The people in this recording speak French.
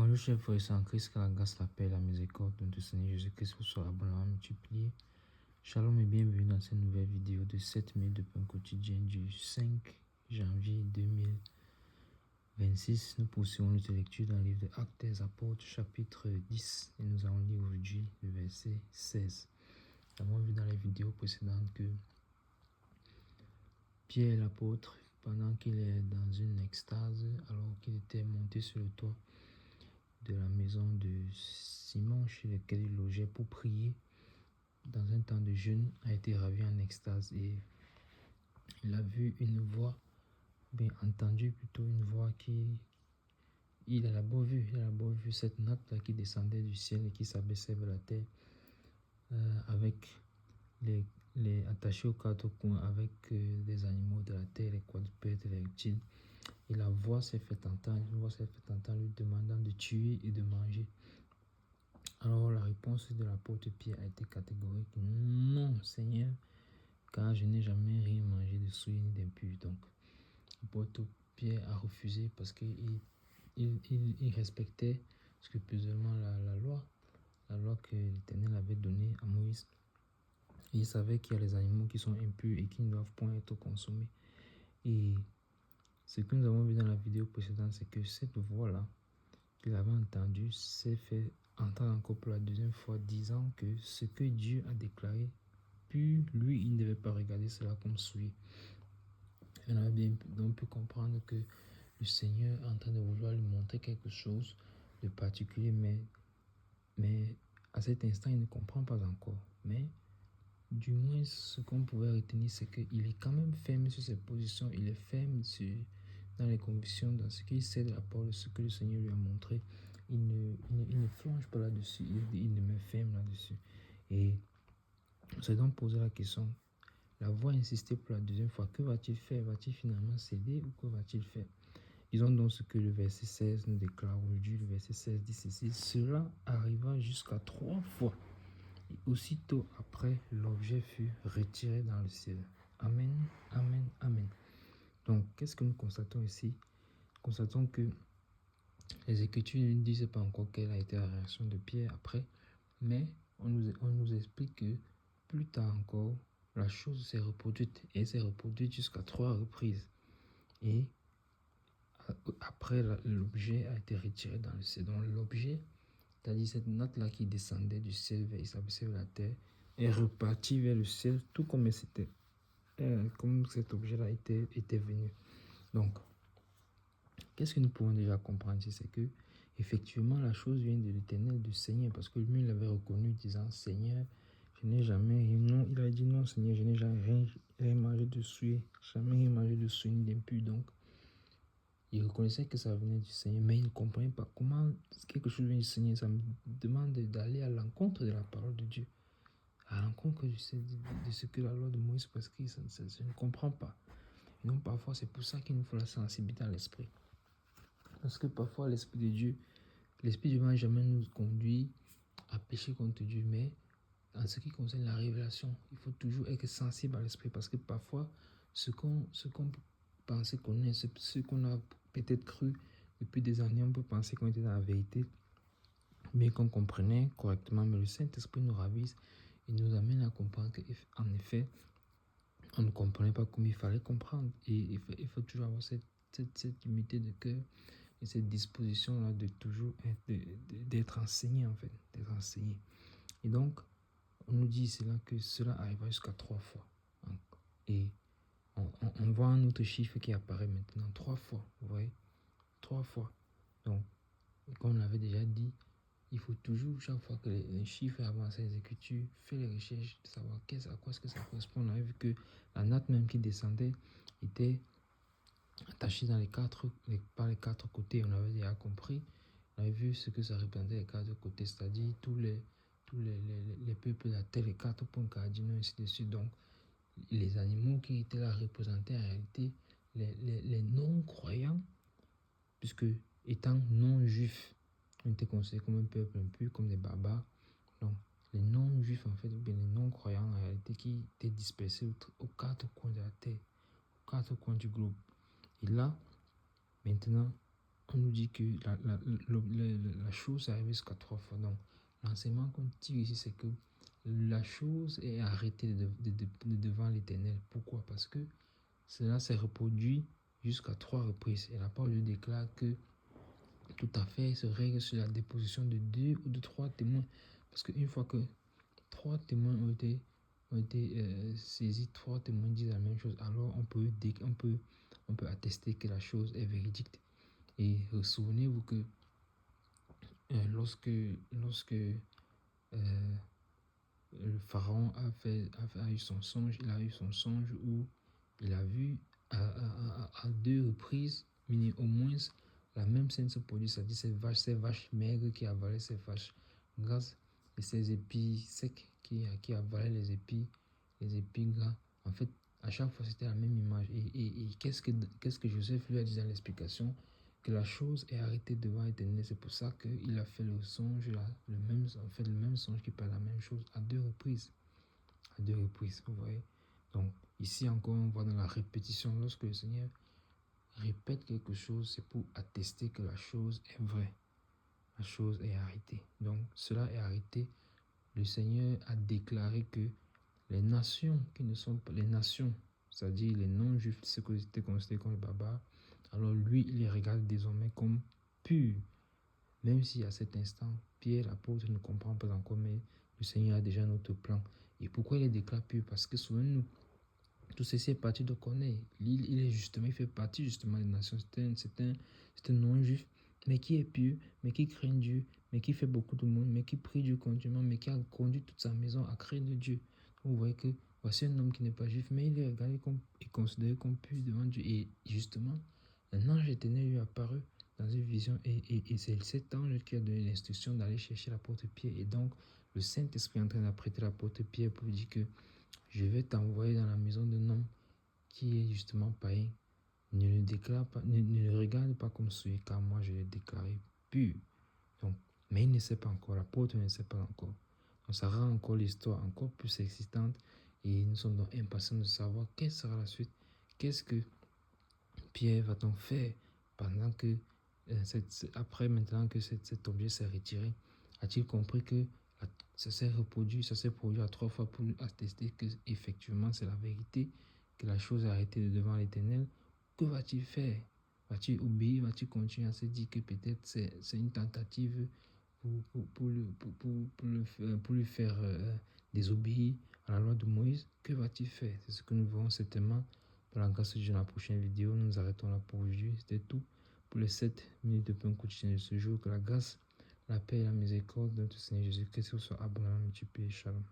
Bonjour chers frères et sœurs en Christ, que la grâce, la paix, la miséricorde de notre Seigneur Jésus-Christ vous soit abondamment multipliée. Shalom et bienvenue dans cette nouvelle vidéo de 7 minutes de pain quotidien du 5 janvier 2026. Nous poursuivons notre lecture dans le livre de Actes des Apôtres, chapitre 10, et nous allons lire aujourd'hui le verset 16. Nous avons vu dans les vidéos précédentes que Pierre l'apôtre, pendant qu'il est dans une extase, alors qu'il était monté sur le toit de la maison de Simon chez lequel il logeait pour prier dans un temps de jeûne, a été ravi en extase et il a vu une voix, bien entendu plutôt une voix il a d'abord vu cette nappe là qui descendait du ciel et qui s'abaissait vers la terre avec les attachés aux quatre coins avec des animaux de la terre, les quadrupèdes, les reptiles. Et la voix s'est fait entendre, lui demandant de tuer et de manger. Alors la réponse de l'apôtre Pierre a été catégorique. Non, Seigneur, car je n'ai jamais rien mangé de souillé ni d'impur. Donc, l'apôtre Pierre a refusé parce qu'il respectait scrupuleusement la loi que l'Éternel avait donnée à Moïse. Et il savait qu'il y a les animaux qui sont impurs et qui ne doivent point être consommés. Et ce que nous avons vu dans la vidéo précédente, c'est que cette voix-là qu'il avait entendue s'est fait entendre encore pour la deuxième fois, disant que ce que Dieu a déclaré, puis lui, il ne devait pas regarder cela comme souillé. On a bien donc pu comprendre que le Seigneur est en train de vouloir lui montrer quelque chose de particulier, mais à cet instant, il ne comprend pas encore. Mais du moins, ce qu'on pouvait retenir, c'est qu'il est quand même ferme sur ses positions, il est ferme dans les convictions, dans ce qu'il sait de la parole, ce que le Seigneur lui a montré. Il ne flanche pas là-dessus, il demeure ferme là-dessus. Et on s'est donc posé la question, la voix insistait pour la deuxième fois, que va-t-il faire? Va-t-il finalement céder ou que va-t-il faire? Disons donc ce que le verset 16 nous déclare aujourd'hui. Le verset 16 dit ceci: cela arriva jusqu'à 3 fois. Et aussitôt après, l'objet fut retiré dans le ciel. Amen, amen, amen. Donc, qu'est-ce que nous constatons ici? Nous constatons que les Écritures ne disent pas encore quelle a été la réaction de Pierre après, mais on nous explique que plus tard encore, la chose s'est reproduite et s'est reproduite jusqu'à 3 reprises. Et après, l'objet a été retiré dans le ciel. Donc, l'objet, c'est-à-dire cette natte-là qui descendait du ciel vers la terre, est repartie vers le ciel, tout comme c'était, comme cet objet-là était venu. Donc, qu'est-ce que nous pouvons déjà comprendre ici? C'est que, effectivement, la chose vient de l'Éternel, du Seigneur, parce que lui, il l'avait reconnu, disant: Seigneur, je n'ai jamais rien. Non, il a dit: non, Seigneur, je n'ai jamais rien mangé de souillé, jamais rien mangé de souillé ni d'impur. Donc, il reconnaissait que ça venait du Seigneur, mais il ne comprenait pas comment quelque chose vient du Seigneur. Ça me demande d'aller à l'encontre de la parole de Dieu, à l'encontre de ce que la loi de Moïse prescrit. Je ne comprends pas. Et donc parfois, c'est pour ça qu'il nous faut la sensibilité à l'esprit. Parce que parfois, l'Esprit de Dieu ne va jamais nous conduire à pécher contre Dieu, mais en ce qui concerne la révélation, il faut toujours être sensible à l'esprit, parce que parfois, ce qu'on pensait connaître, ce qu'on a peut-être cru depuis des années, on peut penser qu'on était dans la vérité, mais qu'on comprenait correctement. Mais le Saint-Esprit nous ravise et nous amène à comprendre qu'en effet, on ne comprenait pas comme il fallait comprendre. Et il faut toujours avoir cette humilité de cœur et cette disposition-là de toujours d'être enseigné, en fait, d'être enseigné. Et donc, on nous dit que cela arriva jusqu'à 3 fois. Et on voit un autre chiffre qui apparaît maintenant, 3 fois, vous voyez, 3 fois. Donc, comme on l'avait déjà dit, il faut toujours, chaque fois que les chiffres avancent les Écritures, faire les recherches, de savoir à quoi est-ce que ça correspond. On avait vu que la natte même qui descendait était attachée par les 4 côtés. On avait déjà compris, on avait vu ce que ça représentait les 4 côtés, c'est-à-dire tous les peuples de la terre, les 4 points cardinaux, ainsi de suite. Donc, les animaux qui étaient là représentaient en réalité les non-croyants, puisque étant non-juifs, on était considérés comme un peuple impur, comme des barbares. Donc, les non-juifs, en fait, ou bien les non-croyants, en réalité, qui étaient dispersés aux 4 coins de la terre, aux 4 coins du globe. Et là, maintenant, on nous dit que la chose est arrivée jusqu'à 3 fois. Donc, l'enseignement qu'on tire ici, c'est que la chose est arrêtée devant l'Éternel. Pourquoi? Parce que cela s'est reproduit jusqu'à 3 reprises. Et la parole de Dieu déclare que tout à fait se règle sur la déposition de 2 ou de 3 témoins. Parce qu'une fois que 3 témoins ont été saisis, 3 témoins disent la même chose, alors on peut attester que la chose est véridique. Et souvenez-vous que lorsque le pharaon a eu son songe, il a eu son songe où il a vu à 2 reprises, mais au moins la même scène se produit, c'est-à-dire ces vaches maigres qui avalaient ces vaches grasses et ces épis secs qui avalaient les épis gras. En fait, à chaque fois, c'était la même image. Et qu'est-ce que Joseph lui a dit dans l'explication? Que la chose est arrêtée devant l'Éternel. C'est pour ça qu'il a fait le songe, le même songe qui parle la même chose à 2 reprises. À 2 reprises, vous voyez. Donc, ici encore, on voit dans la répétition, lorsque le Seigneur répète quelque chose, c'est pour attester que la chose est vraie. La chose est arrêtée. Donc, cela est arrêté. Le Seigneur a déclaré que les nations qui ne sont pas les nations, c'est-à-dire les non-juifs, ceux qui étaient considérés comme les barbares, alors lui, il les regarde désormais comme purs. Même si à cet instant, Pierre, l'apôtre, ne comprend pas encore, mais le Seigneur a déjà notre plan. Et pourquoi il les déclare purs? Parce que souvenez-nous, tout ceci est parti de Corneille. Il fait partie justement des nations. C'est un non-juif, mais qui est pur, mais qui craint Dieu, mais qui fait beaucoup de monde, mais qui prie Dieu continuellement, mais qui a conduit toute sa maison à craindre Dieu. Vous voyez que voici un homme qui n'est pas juif, mais il est regardé et considéré comme pur devant Dieu. Et justement, un ange éternel lui est apparu dans une vision, et c'est cet ange qui a donné l'instruction d'aller chercher l'apôtre Pierre. Et donc, le Saint-Esprit est en train d'apprêter l'apôtre Pierre pour lui dire que je vais t'envoyer dans la maison d'un homme qui est justement païen. Ne le déclare pas, ne le regarde pas comme celui, car moi je l'ai déclaré pur. Donc, mais il ne sait pas encore, l'apôtre ne sait pas encore. Donc ça rend encore l'histoire encore plus excitante et nous sommes donc impatients de savoir quelle sera la suite. Qu'est-ce que Pierre va-t-on faire pendant que, après maintenant que cet objet s'est retiré? A-t-il compris que ça s'est produit à 3 fois pour attester que effectivement c'est la vérité, que la chose est arrêtée de devant l'Éternel? Que va-t-il faire? Va-t-il obéir? Va-t-il continuer à se dire que peut-être c'est une tentative pour lui faire désobéir à la loi de Moïse? Que va-t-il faire? C'est ce que nous verrons certainement dans la grâce de Dieu dans la prochaine vidéo. Nous nous arrêtons là pour aujourd'hui. C'était tout pour les 7 minutes de pain quotidien de ce jour. Que la grâce, la paix et la miséricorde de notre Seigneur Jésus-Christ soit abondamment multipliée. Shalom.